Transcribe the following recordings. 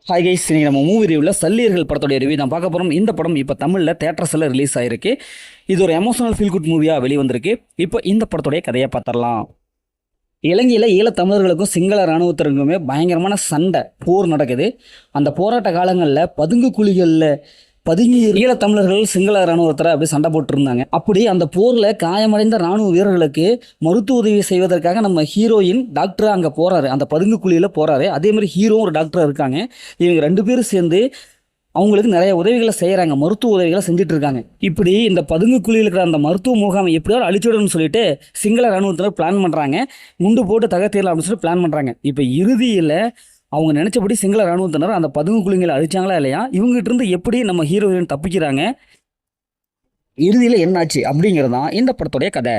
Hi guys, இன்னைக்கு நம்ம movie ரிவ்யூவில் சல்லியர்கள் படத்தோடைய ரிவ்யூ தான் பார்க்க போகிறோம். இந்த படம் இப்போ தமிழில் தேட்டர்ஸில் ரிலீஸ் ஆகிருக்கு. இது ஒரு எமோஷனல் ஃபீல் குட் மூவியாக வெளிவந்திருக்கு. இப்போ இந்த படத்தோடைய கதையை பார்த்துடலாம். இலங்கையில் ஈழத்தமிழர்களுக்கும் சிங்கள இராணுவத்திற்குமே பயங்கரமான சண்டை போர் நடக்குது. அந்த போராட்ட காலங்களில் பதுங்கு குழிகளில் பதுங்கி ஈழத்தமிழர்கள் சிங்கள இராணுவத்தில் அப்படி சண்டை போட்டுருந்தாங்க. அப்படி அந்த போரில் காயமடைந்த இராணுவ வீரர்களுக்கு மருத்துவ உதவி செய்வதற்காக நம்ம ஹீரோயின் டாக்டர் அங்கே போகிறாரு, அந்த பதுங்கு குழியில் போகிறாரு. அதே மாதிரி ஹீரோவும் ஒரு டாக்டர் இருக்காங்க. இவங்க ரெண்டு பேரும் சேர்ந்து அவங்களுக்கு நிறைய உதவிகளை செய்கிறாங்க, மருத்துவ உதவிகளை செஞ்சுட்டு இருக்காங்க. இப்படி இந்த பதுங்கு குழியில் இருக்கிற அந்த மருத்துவ முகாமை எப்படியாவது அழிச்சுடணும்னு சொல்லிட்டு சிங்கள இராணுவத்தினர் பிளான் பண்ணுறாங்க. குண்டு போட்டு தகர்த்திடலாம் அப்படின்னு சொல்லி பிளான் பண்ணுறாங்க. இப்போ இறுதியில் அவங்க நினச்சபடி சிங்கள இராணுவத்தினர் அந்த பதுங்கு குழிங்களை அழிச்சாங்களா இல்லையா, இவங்ககிட்ட இருந்து எப்படி நம்ம ஹீரோயின் தப்பிக்கிறாங்க, இறுதியில் என்னாச்சு அப்படிங்கிறது தான் இந்த படத்தோடைய கதை.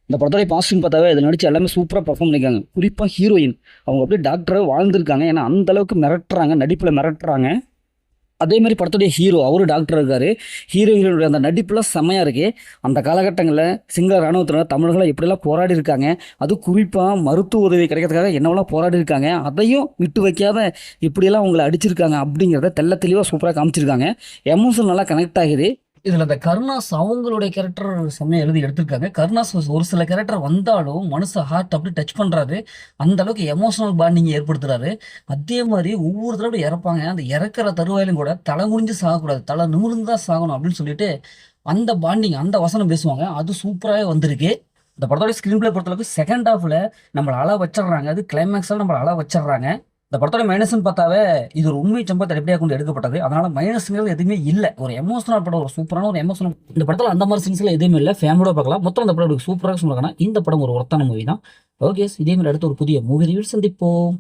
இந்த படத்தோடைய பாசிட்டிவ் பார்த்தாவே இதில் நடிச்சு எல்லாமே சூப்பராக பர்ஃபார்ம் பண்ணியிருக்காங்க. குறிப்பாக ஹீரோயின் அவங்க அப்படியே டாக்டராக வாழ்ந்துருக்காங்க. ஏன்னா அந்தளவுக்கு மிரட்டுறாங்க, நடிப்பில் மிரட்டுறாங்க. அதே மாதிரி படத்துடைய ஹீரோ அவரு டாக்டர் இருக்காரு. ஹீரோயினுடைய அந்த நடிப்புலாம் செம்மையாக இருக்குது. அந்த காலகட்டங்களில் சிங்கள இராணுவத்தினர் தமிழர்களை எப்படிலாம் போராடி இருக்காங்க, அது குறிப்பாக மருத்துவ உதவி கிடைக்கிறதுக்காக என்னவெல்லாம் போராடி இருக்காங்க, அதையும் விட்டு வைக்காத இப்படியெல்லாம் அவங்களை அடிச்சிருக்காங்க அப்படிங்கிறத தெள்ள தெளிவாக சூப்பராக காமிச்சிருக்காங்க. எமோஷனல் நல்லா கனெக்ட் ஆகுது. இதில் அந்த கருணாஸ் அவங்களுடைய கேரக்டர் செம்மையாக எழுதி எடுத்திருக்காங்க. கருணாஸ் ஒரு சில கேரக்டர் வந்தாலும் மனசு ஹார்ட் அப்படி டச் பண்ணுறாரு. அந்த அளவுக்கு எமோஷனல் பாண்டிங் ஏற்படுத்துறாரு. அதே மாதிரி ஒவ்வொரு தடவை இறப்பாங்க, அந்த இறக்குற தருவாயிலும் கூட தலை குனிஞ்சு சாகக்கூடாது, தலை நிமிர்ந்து தான் சாகணும் அப்படின்னு சொல்லிட்டு அந்த பாண்டிங், அந்த வசனம் பேசுவாங்க. அது சூப்பராகவே வந்திருக்கு. இந்த படத்தோட ஸ்க்ரீன் பிளே பொறுத்தளவுக்கு செகண்ட் ஹாஃபில் நம்மளை அழ வச்சிடுறாங்க. அது கிளைமேக்ஸில் நம்மளை அழ வச்சிடுறாங்க. இந்த படத்தோட மைனஸ்ன்னு பார்த்தாவே இது ஒரு உண்மை சம்பவத்தை அடிப்படையாக கொண்டு எடுக்கப்பட்டது. அதனால மைனஸ்ங்கிறது எதுவுமே இல்லை. ஒரு எமோஷனல் படம், ஒரு சூப்பரான ஒரு எமோஷனல். இந்த படத்தில் அந்த மாதிரி சீன்ஸ்ல எதுவுமே இல்லை. ஃபேமிலியோட பார்க்கலாம். மொத்தம் அந்த படம் சூப்பராக சொல்லுவாங்கன்னா இந்த படம் ஒரு ஒருத்தான மூவி தான். ஓகே, இதே மாதிரி அடுத்து ஒரு புதிய மூவி ரிவ்யூ சந்திப்போம்.